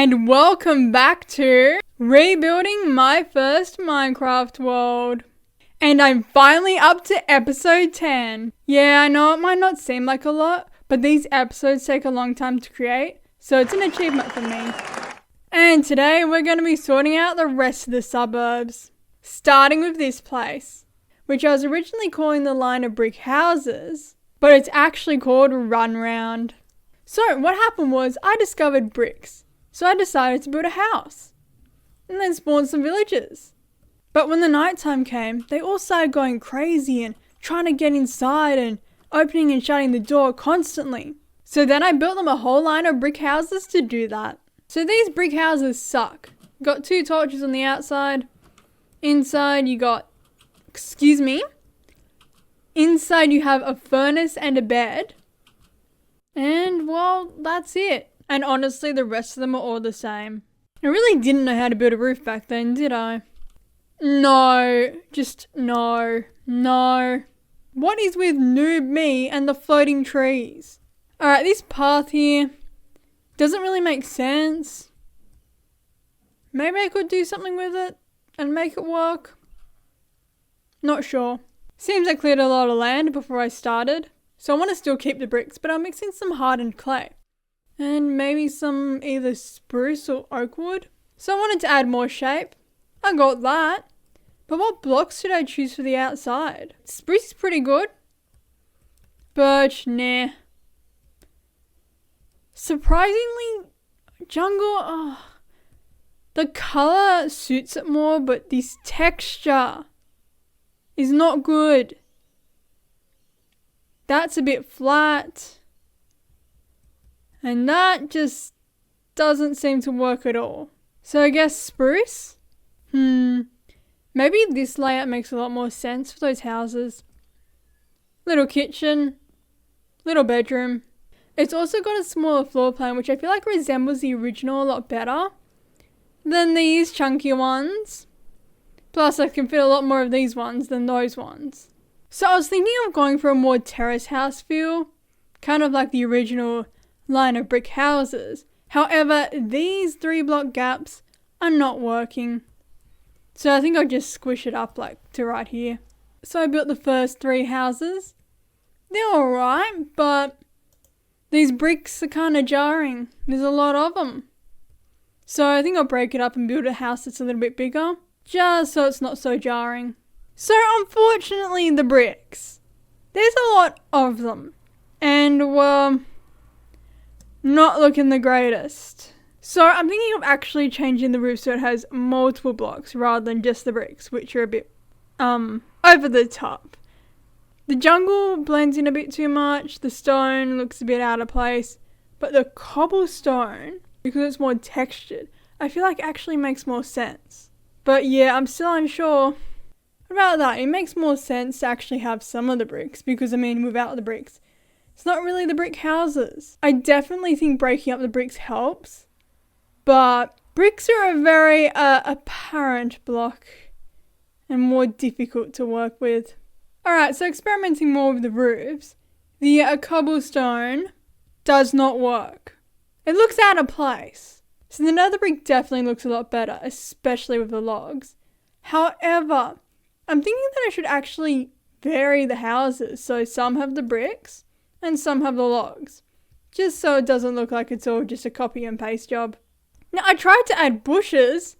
And welcome back to rebuilding my first Minecraft world. And I'm finally up to episode 10. Yeah, I know it might not seem like a lot, but these episodes take a long time to create, so it's an achievement for me. And today we're going to be sorting out the rest of the suburbs, starting with this place, which I was originally calling the line of brick houses, but it's actually called Run Round. So what happened was I discovered bricks, so I decided to build a house, and then spawn some villagers. But when the nighttime came, they all started going crazy and trying to get inside and opening and shutting the door constantly. So then I built them a whole line of brick houses to do that. So these brick houses suck. Got 2 torches on the outside. Inside you got, inside you have a furnace and a bed. And well, that's it. And honestly, the rest of them are all the same. I really didn't know how to build a roof back then, did I? No. What is with noob me and the floating trees? Alright, this path here doesn't really make sense. Maybe I could do something with it and make it work. Not sure. Seems I cleared a lot of land before I started. So I want to still keep the bricks, but I'm mixing some hardened clay. And maybe some either spruce or oak wood. So I wanted to add more shape. I got that. But what blocks should I choose for the outside? Spruce is pretty good. Birch, nah. Surprisingly, jungle, the colour suits it more, but this texture is not good. That's a bit flat. And that just doesn't seem to work at all. So I guess spruce? Maybe this layout makes a lot more sense for those houses. Little kitchen. Little bedroom. It's also got a smaller floor plan, which I feel like resembles the original a lot better than these chunky ones. Plus I can fit a lot more of these ones than those ones. So I was thinking of going for a more terrace house feel, kind of like the original line of brick houses. However, these 3-block gaps are not working. So I think I'll just squish it up like to right here. So I built the first 3 houses. They're alright, but these bricks are kind of jarring. There's a lot of them. So I think I'll break it up and build a house that's a little bit bigger, just so it's not so jarring. So unfortunately, the bricks, there's a lot of them, and well, not looking the greatest. So I'm thinking of actually changing the roof so it has multiple blocks rather than just the bricks, which are a bit over the top. The jungle blends in a bit too much, the stone looks a bit out of place, but the cobblestone, because it's more textured, I feel like actually makes more sense. But yeah, I'm still unsure. What about that? It makes more sense to actually have some of the bricks, because I mean, without the bricks, it's not really the brick houses. I definitely think breaking up the bricks helps, but bricks are a very apparent block and more difficult to work with. Alright, so experimenting more with the roofs, the cobblestone does not work. It looks out of place. So the nether brick definitely looks a lot better, especially with the logs. However, I'm thinking that I should actually vary the houses, so some have the bricks and some have the logs, just so it doesn't look like it's all just a copy and paste job. Now I tried to add bushes,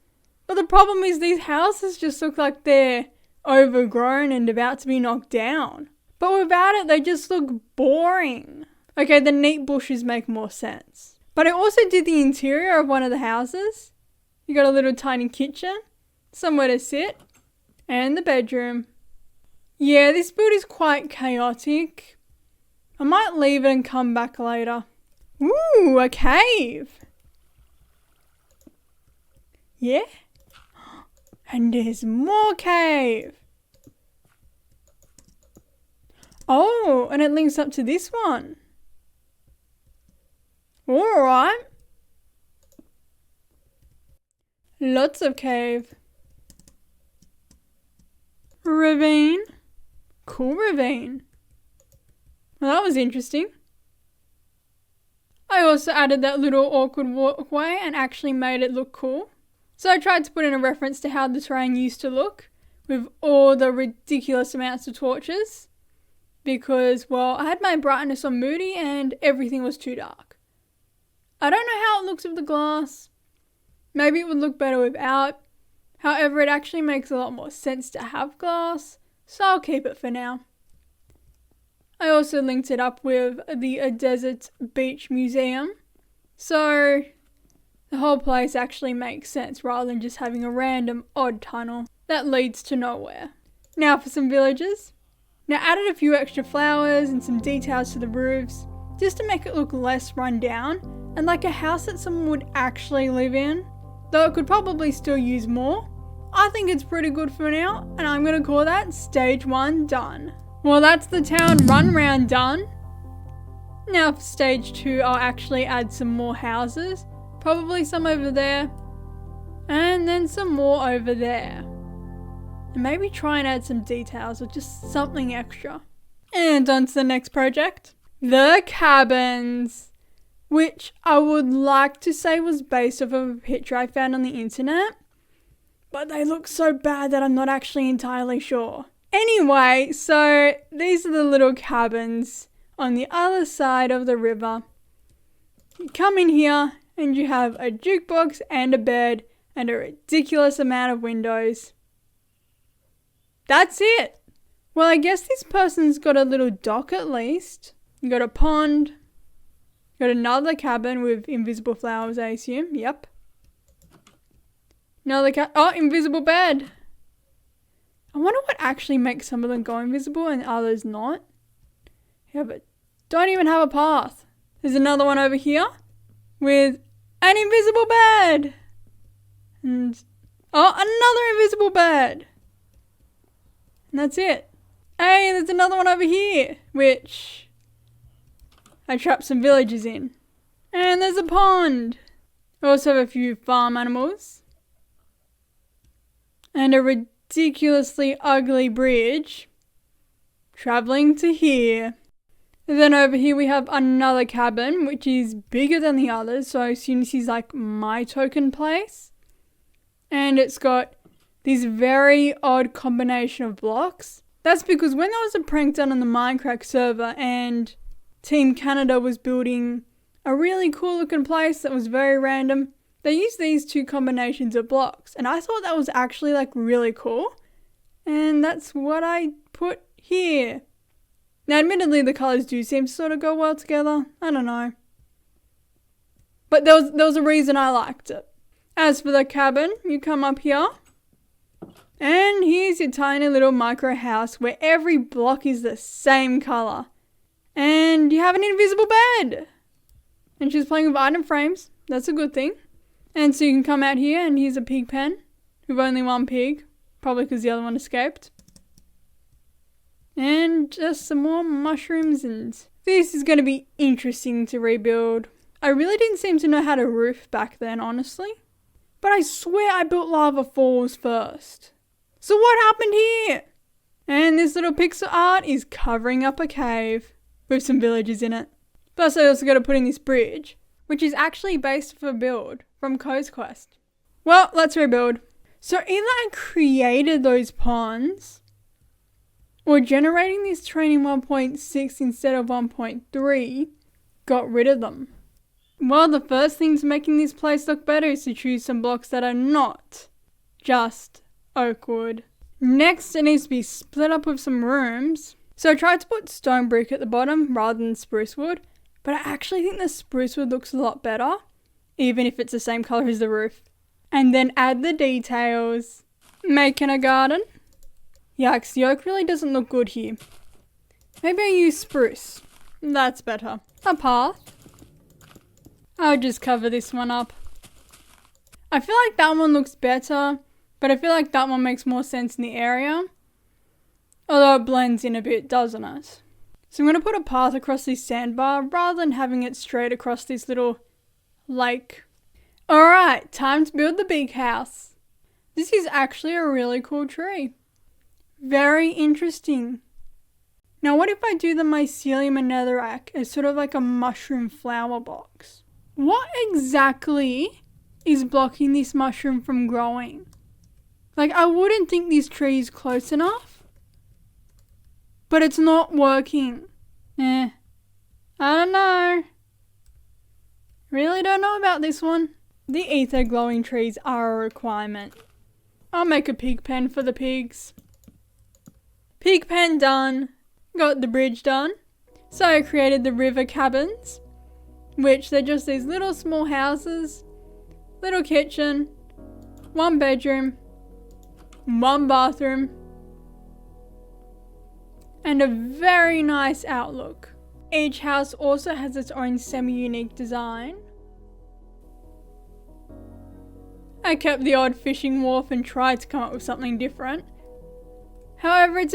but the problem is these houses just look like they're overgrown and about to be knocked down. But without it, they just look boring. Okay, the neat bushes make more sense. But I also did the interior of one of the houses. You got a little tiny kitchen, somewhere to sit, and the bedroom. Yeah, this build is quite chaotic. I might leave it and come back later. Ooh, a cave. Yeah. And there's more cave. Oh, and it links up to this one. Alright. Lots of cave. Ravine. Cool ravine. Well, that was interesting. I also added that little awkward walkway and actually made it look cool. So I tried to put in a reference to how the terrain used to look with all the ridiculous amounts of torches because, well, I had my brightness on moody and everything was too dark. I don't know how it looks with the glass. Maybe it would look better without. However, it actually makes a lot more sense to have glass, so I'll keep it for now. I also linked it up with the Desert Beach Museum, so the whole place actually makes sense rather than just having a random odd tunnel that leads to nowhere. Now for some villages. Now added a few extra flowers and some details to the roofs just to make it look less run down and like a house that someone would actually live in, though it could probably still use more. I think it's pretty good for now and I'm going to call that stage 1 done. Well, that's the town run round done. Now for stage 2, I'll actually add some more houses. Probably some over there. And then some more over there. And maybe try and add some details or just something extra. And on to the next project. The cabins. Which I would like to say was based off of a picture I found on the internet. But they look so bad that I'm not actually entirely sure. Anyway, so these are the little cabins on the other side of the river. You come in here and you have a jukebox and a bed and a ridiculous amount of windows. That's it. Well, I guess this person's got a little dock at least. You got a pond. Got another cabin with invisible flowers, I assume. Yep. Another invisible bed. I wonder what actually makes some of them go invisible and others not. Yeah, but don't even have a path. There's another one over here with an invisible bed. And another invisible bed. And that's it. Hey, there's another one over here, which I trapped some villagers in. And there's a pond. I also have a few farm animals. And a ridiculously ugly bridge traveling to here. And then over here we have another cabin which is bigger than the others, so I assume this is like my token place. And it's got this very odd combination of blocks. That's because when there was a prank done on the MindCrack server and Team Canada was building a really cool looking place that was very random, they used these two combinations of blocks and I thought that was actually like really cool. And that's what I put here. Now admittedly the colours do seem to sort of go well together. I don't know. But there was a reason I liked it. As for the cabin, you come up here. And here's your tiny little micro house where every block is the same colour. And you have an invisible bed. And she's playing with item frames. That's a good thing. And so you can come out here and here's a pig pen with only one pig. Probably because the other one escaped. And just some more mushrooms, and this is going to be interesting to rebuild. I really didn't seem to know how to roof back then, honestly. But I swear I built lava falls first. So what happened here? And this little pixel art is covering up a cave with some villagers in it. Plus I also got to put in this bridge, which is actually based off a build from Co's Quest. Well, let's rebuild. So either I created those ponds, or generating this terrain in 1.6 instead of 1.3 got rid of them. Well, the first thing to making this place look better is to choose some blocks that are not just oak wood. Next, it needs to be split up with some rooms. So I tried to put stone brick at the bottom rather than spruce wood, but I actually think the spruce wood looks a lot better, even if it's the same colour as the roof. And then add the details. Making a garden. Yikes, the oak really doesn't look good here. Maybe I use spruce. That's better. A path. I'll just cover this one up. I feel like that one looks better, but I feel like that one makes more sense in the area. Although it blends in a bit, doesn't it? So I'm going to put a path across this sandbar rather than having it straight across this little lake. Alright, time to build the big house. This is actually a really cool tree. Very interesting. Now what if I do the mycelium and netherrack as sort of like a mushroom flower box? What exactly is blocking this mushroom from growing? Like, I wouldn't think this tree is close enough, but it's not working. I don't know. Really don't know about this one. The ether glowing trees are a requirement. I'll make a pig pen for the pigs. Pig pen done. Got the bridge done. So I created the river cabins, which they're just these little small houses, little kitchen, 1 bedroom, 1 bathroom, and a very nice outlook. Each house also has its own semi-unique design. I kept the odd fishing wharf and tried to come up with something different. However, it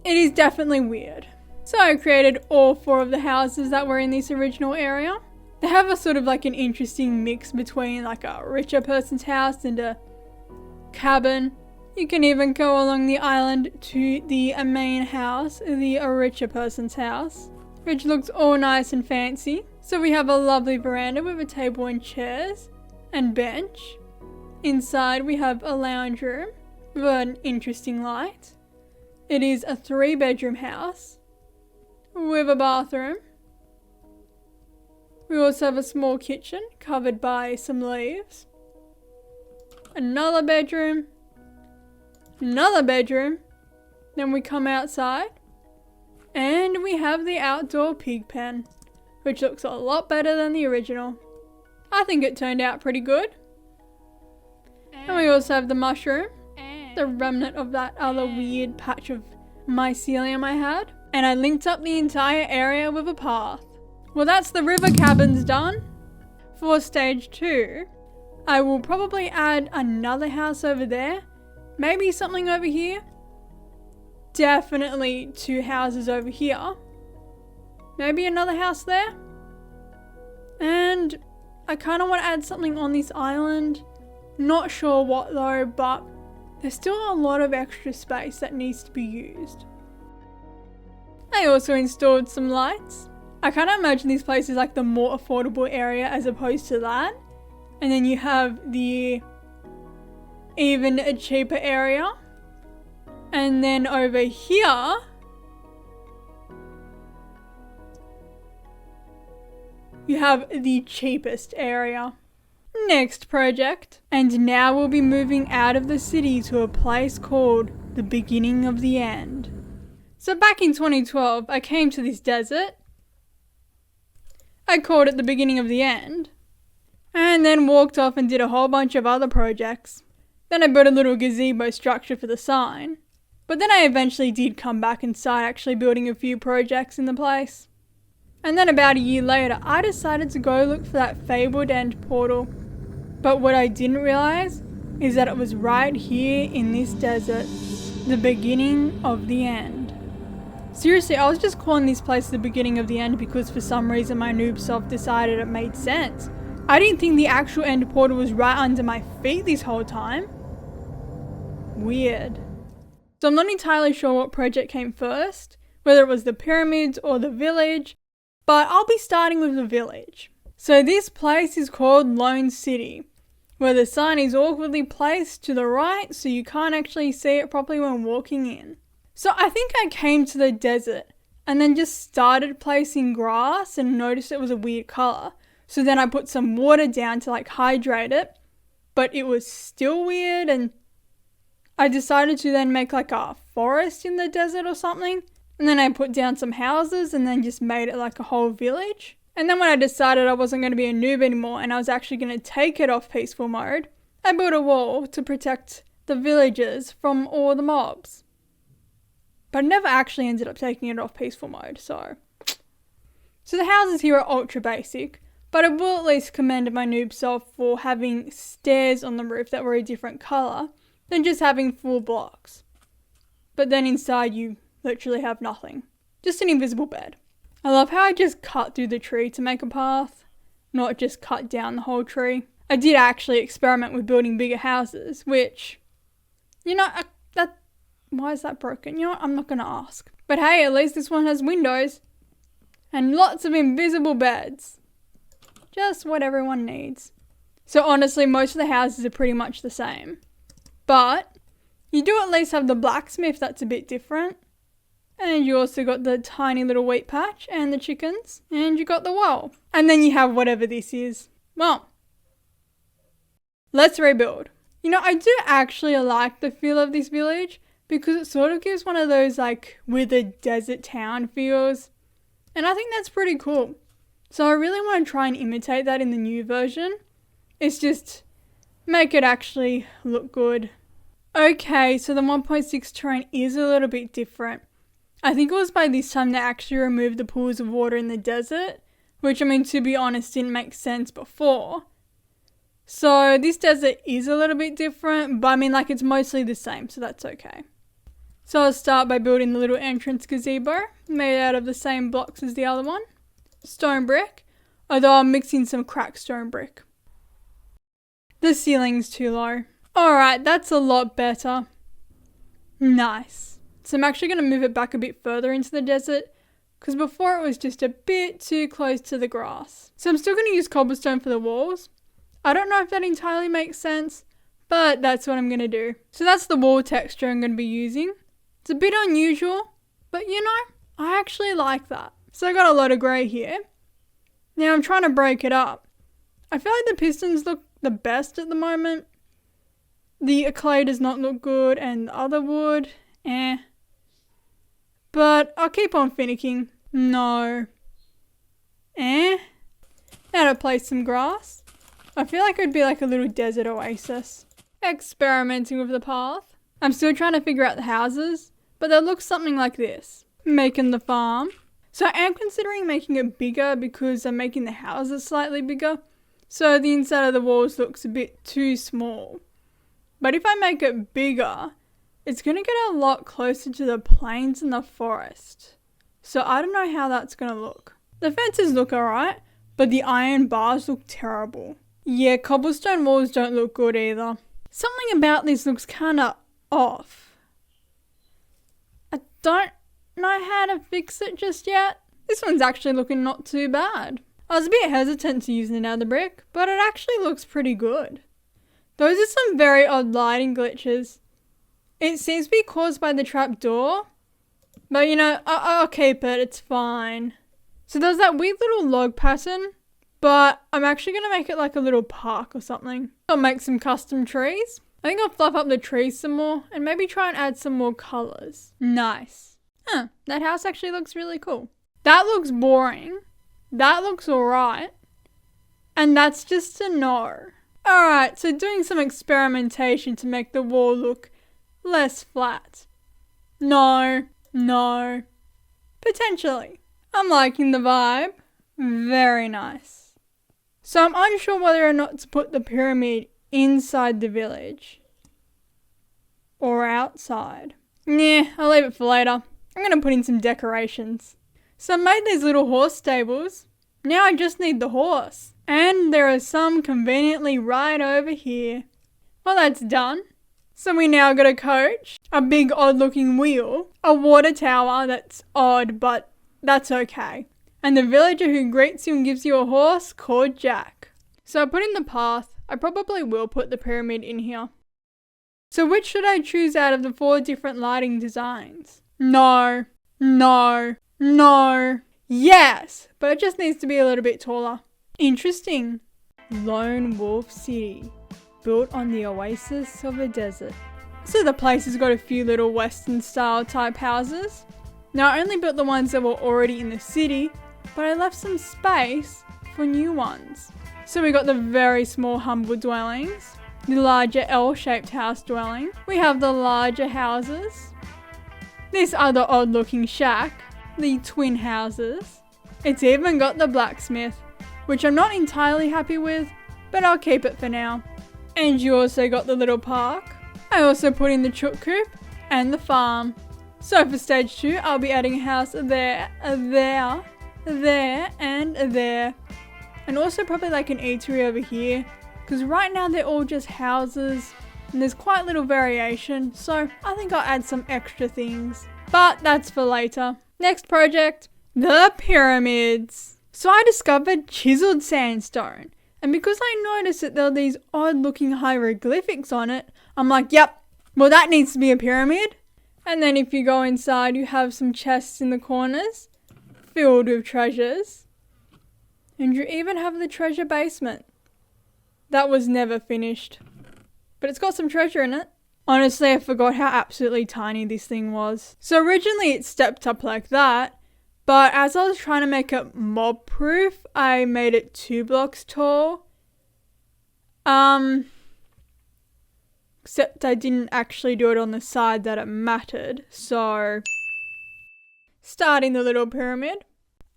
is definitely weird. So I created all 4 of the houses that were in this original area. They have a sort of like an interesting mix between like a richer person's house and a cabin. You can even go along the island to the main house, the richer person's house, which looks all nice and fancy. So we have a lovely veranda with a table and chairs and bench. Inside we have a lounge room with an interesting light. It is a 3-bedroom house with a bathroom. We also have a small kitchen covered by some leaves. Another bedroom. Another bedroom. Then we come outside and we have the outdoor pig pen, which looks a lot better than the original. I think it turned out pretty good. And we also have the mushroom, the remnant of that other weird patch of mycelium I had. And I linked up the entire area with a path. Well, that's the river cabins done. For stage 2, I will probably add another house over there. Maybe something over here. Definitely 2 houses over here. Maybe another house there. And I kind of want to add something on this island. Not sure what though, but there's still a lot of extra space that needs to be used. I also installed some lights. I kind of imagine this place is like the more affordable area as opposed to that. And then you have the even a cheaper area. And then over here, you have the cheapest area. Next project. And now we'll be moving out of the city to a place called the beginning of the end. So back in 2012, I came to this desert. I called it the beginning of the end. And then walked off and did a whole bunch of other projects. Then I built a little gazebo structure for the sign. But then I eventually did come back and start actually building a few projects in the place. And then about a year later, I decided to go look for that fabled end portal. But what I didn't realize is that it was right here in this desert, the beginning of the end. Seriously, I was just calling this place the beginning of the end because for some reason my noob self decided it made sense. I didn't think the actual end portal was right under my feet this whole time. Weird. So I'm not entirely sure what project came first, whether it was the pyramids or the village, but I'll be starting with the village. So this place is called Lone City, where the sign is awkwardly placed to the right so you can't actually see it properly when walking in. So I think I came to the desert and then just started placing grass and noticed it was a weird colour. So then I put some water down to like hydrate it, but it was still weird, and I decided to then make like a forest in the desert or something. And then I put down some houses and then just made it like a whole village. And then when I decided I wasn't going to be a noob anymore and I was actually going to take it off peaceful mode, I built a wall to protect the villagers from all the mobs. But I never actually ended up taking it off peaceful mode, so the houses here are ultra basic, but I will at least commend my noob self for having stairs on the roof that were a different colour than just having full blocks. But then inside you literally have nothing. Just an invisible bed. I love how I just cut through the tree to make a path, not just cut down the whole tree. I did actually experiment with building bigger houses, which, why is that broken? You know what, I'm not going to ask. But hey, at least this one has windows. And lots of invisible beds. Just what everyone needs. So honestly, most of the houses are pretty much the same. But you do at least have the blacksmith that's a bit different. And you also got the tiny little wheat patch and the chickens. And you got the well. And then you have whatever this is. Well, let's rebuild. You know, I do actually like the feel of this village because it sort of gives one of those like withered desert town feels. And I think that's pretty cool. So I really want to try and imitate that in the new version. It's just make it actually look good. Okay, so the 1.6 terrain is a little bit different. I think it was by this time they actually removed the pools of water in the desert, which I mean, to be honest, didn't make sense before. So this desert is a little bit different, but I mean like it's mostly the same, so that's okay. So I'll start by building the little entrance gazebo, made out of the same blocks as the other one. Stone brick, although I'm mixing some cracked stone brick. The ceiling's too low. Alright, that's a lot better. Nice. So I'm actually going to move it back a bit further into the desert, because before it was just a bit too close to the grass. So I'm still going to use cobblestone for the walls. I don't know if that entirely makes sense, but that's what I'm going to do. So that's the wall texture I'm going to be using. It's a bit unusual, but you know, I actually like that. So I got a lot of grey here. Now I'm trying to break it up. I feel like the pistons look the best at the moment. The clay does not look good and the other wood, But I'll keep on finicking. No. Now to place some grass. I feel like it would be like a little desert oasis. Experimenting with the path. I'm still trying to figure out the houses, but they look something like this. Making the farm. So I am considering making it bigger because I'm making the houses slightly bigger. So the inside of the walls looks a bit too small. But if I make it bigger, it's going to get a lot closer to the plains and the forest. So I don't know how that's going to look. The fences look alright, but the iron bars look terrible. Yeah, cobblestone walls don't look good either. Something about this looks kind of off. I don't know how to fix it just yet. This one's actually looking not too bad. I was a bit hesitant to use another brick, but it actually looks pretty good. Those are some very odd lighting glitches. It seems to be caused by the trapdoor, but you know, I'll keep it, it's fine. So there's that weird little log pattern, but I'm actually going to make it like a little park or something. I'll make some custom trees. I think I'll fluff up the trees some more and maybe try and add some more colours. Nice. That house actually looks really cool. That looks boring. That looks alright. And that's just a no. Alright, so doing some experimentation to make the wall look less flat. No. Potentially. I'm liking the vibe. Very nice. So I'm unsure whether or not to put the pyramid inside the village or outside. Nah, I'll leave it for later. I'm going to put in some decorations. So I made these little horse stables. Now I just need the horse. And there are some conveniently right over here. Well, that's done. So we now got a coach, a big odd looking wheel, a water tower that's odd but that's okay, and the villager who greets you and gives you a horse called Jack. So I put in the path. I probably will put the pyramid in here. So which should I choose out of the 4 different lighting designs? No. Yes, but it just needs to be a little bit taller. Interesting. Lone Wolf City, built on the oasis of a desert. So the place has got a few little Western style type houses. Now I only built the ones that were already in the city, but I left some space for new ones. So we got the very small humble dwellings, the larger L-shaped house dwelling. We have the larger houses, this other odd looking shack, the twin houses. It's even got the blacksmith, which I'm not entirely happy with, but I'll keep it for now. And you also got the little park. I also put in the chook coop and the farm. So for stage 2, I'll be adding a house there, and there. And also probably like an eatery over here, because right now they're all just houses and there's quite little variation, so I think I'll add some extra things. But that's for later. Next project, the pyramids. So I discovered chiseled sandstone. And because I noticed that there were these odd looking hieroglyphics on it, I'm like, yep, well that needs to be a pyramid. And then if you go inside, you have some chests in the corners filled with treasures. And you even have the treasure basement. That was never finished. But it's got some treasure in it. Honestly, I forgot how absolutely tiny this thing was. So originally it stepped up like that. But as I was trying to make it mob proof, I made it 2 blocks tall. Except I didn't actually do it on the side that it mattered. So, starting the little pyramid.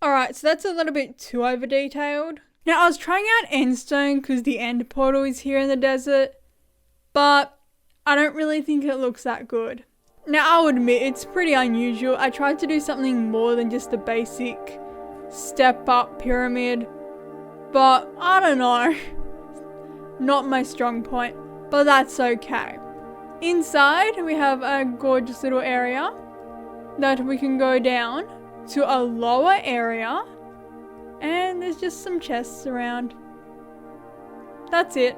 Alright, so that's a little bit too over detailed. Now I was trying out endstone because the end portal is here in the desert. But I don't really think it looks that good. Now I'll admit it's pretty unusual. I tried to do something more than just a basic step up pyramid. But I don't know. Not my strong point. But that's okay. Inside we have a gorgeous little area that we can go down to a lower area. And there's just some chests around. That's it.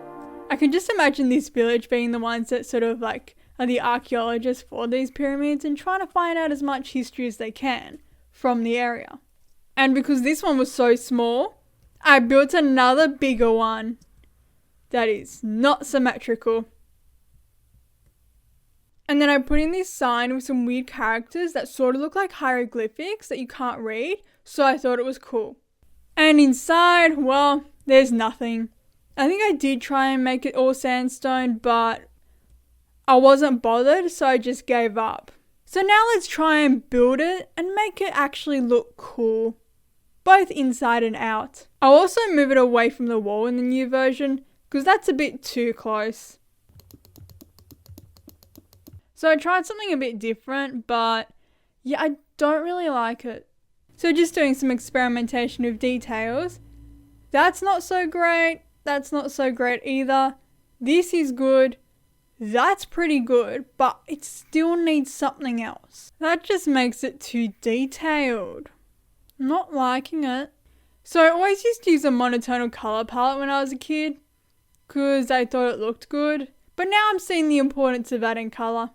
I can just imagine this village being the ones that sort of like are the archaeologists for these pyramids and trying to find out as much history as they can from the area. And because this one was so small, I built another bigger one that is not symmetrical. And then I put in this sign with some weird characters that sort of look like hieroglyphics that you can't read, so I thought it was cool. And inside, well, there's nothing. I think I did try and make it all sandstone, but I wasn't bothered, so I just gave up. So now let's try and build it and make it actually look cool, both inside and out. I'll also move it away from the wall in the new version, because that's a bit too close. So I tried something a bit different, but yeah, I don't really like it. So just doing some experimentation with details. That's not so great. That's not so great either. This is good. That's pretty good, but it still needs something else. That just makes it too detailed. I'm not liking it. So I always used to use a monotonal colour palette when I was a kid, because I thought it looked good. But now I'm seeing the importance of adding colour.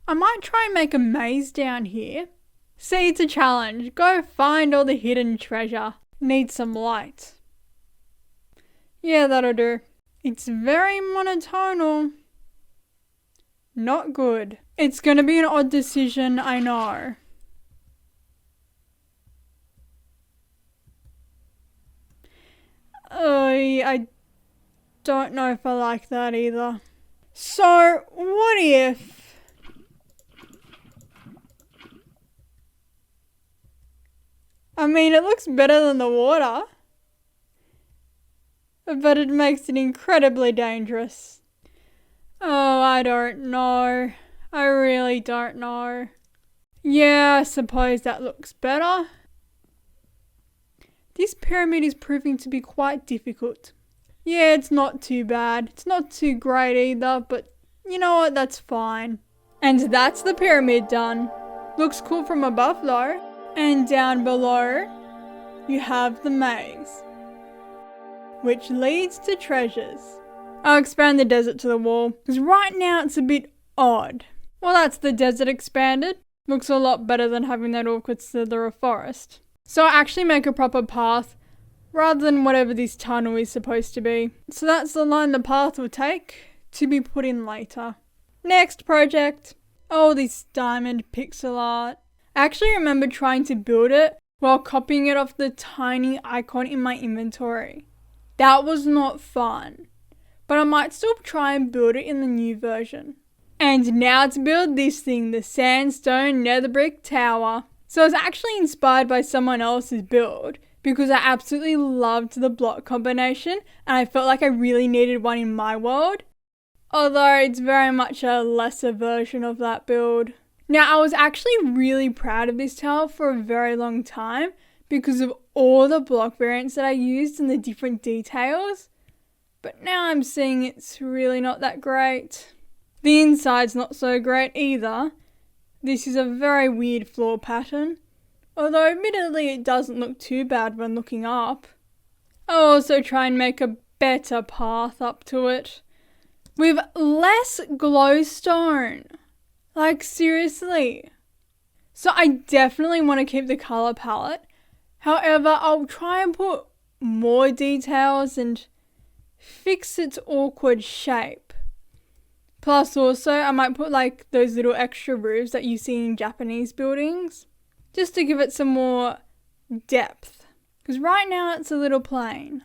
I might try and make a maze down here. See, it's a challenge. Go find all the hidden treasure. Need some light. Yeah, that'll do. It's very monotonal. Not good. It's gonna be an odd decision, I know. I don't know if I like that either. So, what if I mean, it looks better than the water, but it makes it incredibly dangerous. Oh, I don't know. I really don't know. Yeah, I suppose that looks better. This pyramid is proving to be quite difficult. Yeah, it's not too bad. It's not too great either, but you know what, that's fine. And that's the pyramid done. Looks cool from above though. And down below, you have the maze, which leads to treasures. I'll expand the desert to the wall, because right now it's a bit odd. Well, that's the desert expanded. Looks a lot better than having that awkward slither of forest. So I actually make a proper path, rather than whatever this tunnel is supposed to be. So that's the line the path will take, to be put in later. Next project. Oh, this diamond pixel art. I actually remember trying to build it while copying it off the tiny icon in my inventory. That was not fun, but I might still try and build it in the new version. And now to build this thing, the sandstone nether brick tower. So I was actually inspired by someone else's build because I absolutely loved the block combination and I felt like I really needed one in my world. Although it's very much a lesser version of that build. Now, I was actually really proud of this tower for a very long time because of all the block variants that I used and the different details. But now I'm seeing it's really not that great. The inside's not so great either. This is a very weird floor pattern, although admittedly it doesn't look too bad when looking up. I'll also try and make a better path up to it with less glowstone. Like seriously. So I definitely want to keep the colour palette. However, I'll try and put more details and fix its awkward shape. Plus also I might put like those little extra roofs that you see in Japanese buildings, just to give it some more depth. Because right now it's a little plain.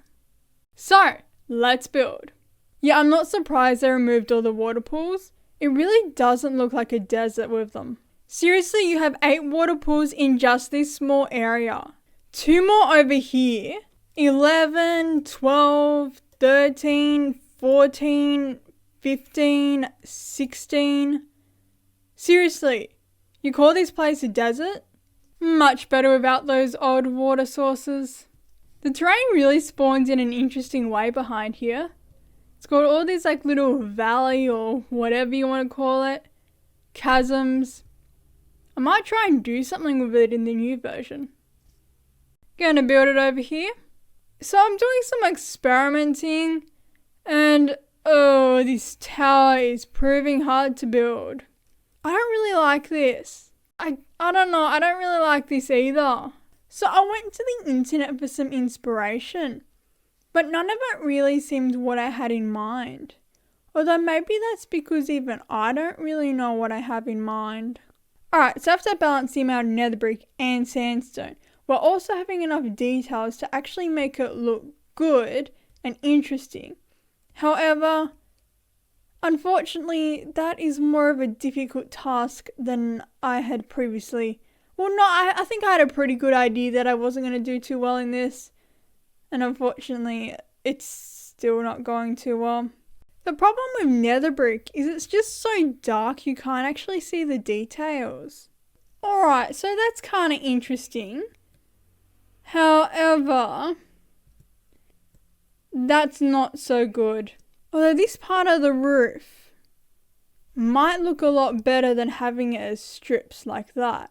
So, let's build. Yeah, I'm not surprised they removed all the water pools. It really doesn't look like a desert with them. Seriously, you have 8 water pools in just this small area. 2 more over here. 11, 12, 13, 14, 15, 16. Seriously, you call this place a desert? Much better without those odd water sources. The terrain really spawns in an interesting way behind here. It's got all these like little valley or whatever you want to call it, chasms. I might try and do something with it in the new version. Gonna build it over here. So I'm doing some experimenting and this tower is proving hard to build. I don't really like this. I don't know, I don't really like this either. So I went to the internet for some inspiration, but none of it really seemed what I had in mind. Although maybe that's because even I don't really know what I have in mind. Alright, so after balancing out nether brick and sandstone, we're also having enough details to actually make it look good and interesting. However, unfortunately, that is more of a difficult task than I had previously. Well, no, I think I had a pretty good idea that I wasn't going to do too well in this. And unfortunately, it's still not going too well. The problem with nether brick is it's just so dark you can't actually see the details. Alright, so that's kind of interesting. However, that's not so good. Although this part of the roof might look a lot better than having it as strips like that.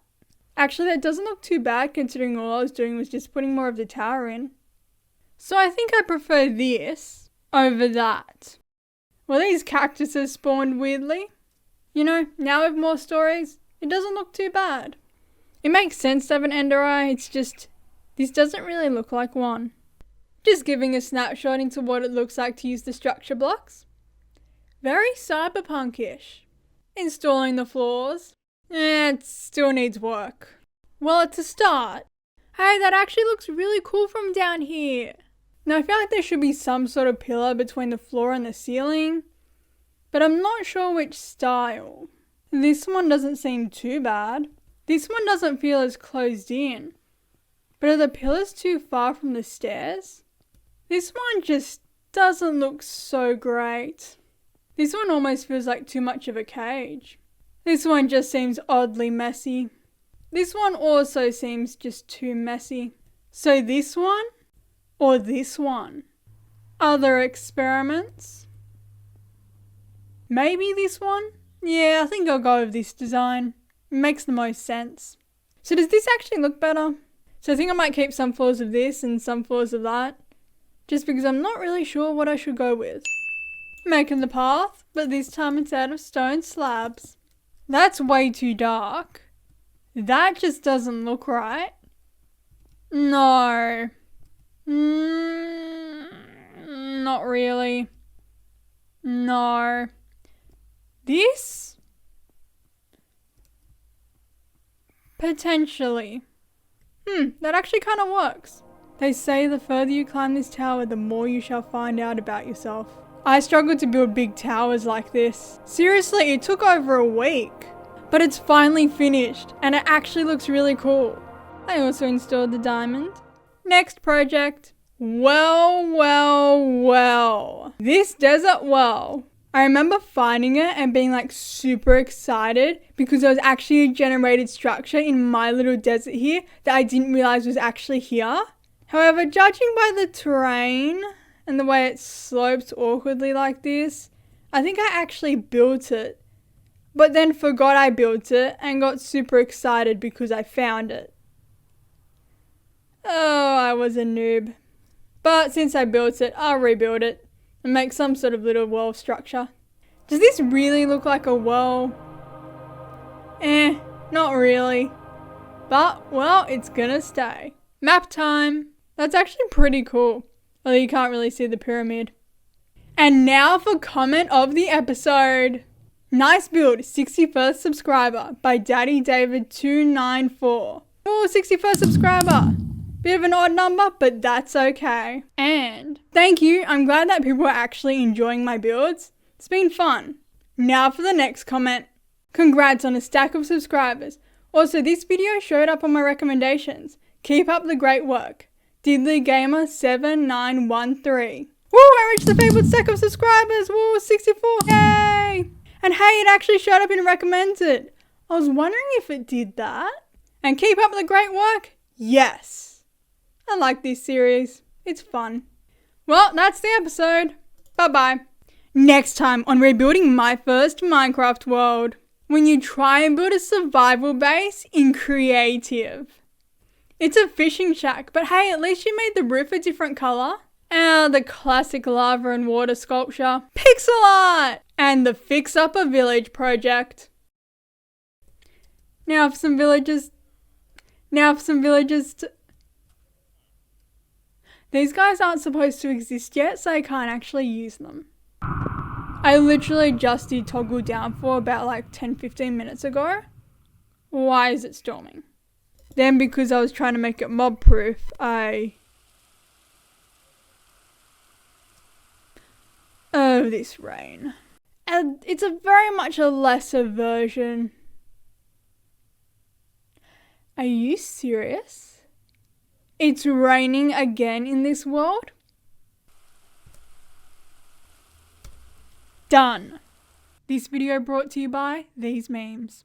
Actually, that doesn't look too bad considering all I was doing was just putting more of the tower in. So I think I prefer this over that. Well, these cactuses spawned weirdly. You know, now with more stories, it doesn't look too bad. It makes sense to have an ender eye, it's just, this doesn't really look like one. Just giving a snapshot into what it looks like to use the structure blocks. Very cyberpunk-ish. Installing the floors. It still needs work. Well, it's a start. Hey, that actually looks really cool from down here. Now, I feel like there should be some sort of pillar between the floor and the ceiling, but I'm not sure which style. This one doesn't seem too bad. This one doesn't feel as closed in. But are the pillars too far from the stairs? This one just doesn't look so great. This one almost feels like too much of a cage. This one just seems oddly messy. This one also seems just too messy. So this one or this one? Other experiments? Maybe this one? Yeah, I think I'll go with this design. It makes the most sense. So does this actually look better? So I think I might keep some floors of this and some floors of that, just because I'm not really sure what I should go with. Making the path, but this time it's out of stone slabs. That's way too dark. That just doesn't look right. No. Not really. No. This? Potentially. That actually kind of works. They say the further you climb this tower, the more you shall find out about yourself. I struggled to build big towers like this. Seriously, it took over a week. But it's finally finished, and it actually looks really cool. I also installed the diamond. Next project. Well. This desert well. I remember finding it and being like super excited because there was actually a generated structure in my little desert here that I didn't realize was actually here. However, judging by the terrain and the way it slopes awkwardly like this, I think I actually built it but then forgot I built it and got super excited because I found it. Oh, I was a noob. But since I built it, I'll rebuild it and make some sort of little well structure. Does this really look like a well? Not really. But, well, it's gonna stay. Map time. That's actually pretty cool. Although you can't really see the pyramid. And now for comment of the episode. Nice build, 61st subscriber by Daddy David 294. Oh, 61st subscriber. Bit of an odd number, but that's okay. And thank you. I'm glad that people are actually enjoying my builds. It's been fun. Now for the next comment. Congrats on a stack of subscribers. Also, this video showed up on my recommendations. Keep up the great work. DiddlyGamer7913. Woo, I reached the favorite stack of subscribers. Woo, 64. Yay! And hey, it actually showed up in recommended. I was wondering if it did that. And keep up the great work. Yes. I like this series. It's fun. Well, that's the episode. Bye-bye. Next time on rebuilding my first Minecraft world. When you try and build a survival base in creative. It's a fishing shack, but hey, at least you made the roof a different colour. And the classic lava and water sculpture. Pixel art! And the Fix Up a Village project. Now for some villagers to... These guys aren't supposed to exist yet, so I can't actually use them. I literally just did toggle down for about like 10-15 minutes ago. Why is it storming? Then because I was trying to make it mob proof, Oh, this rain. And it's very much a lesser version. Are you serious? It's raining again in this world? Done. This video brought to you by these memes.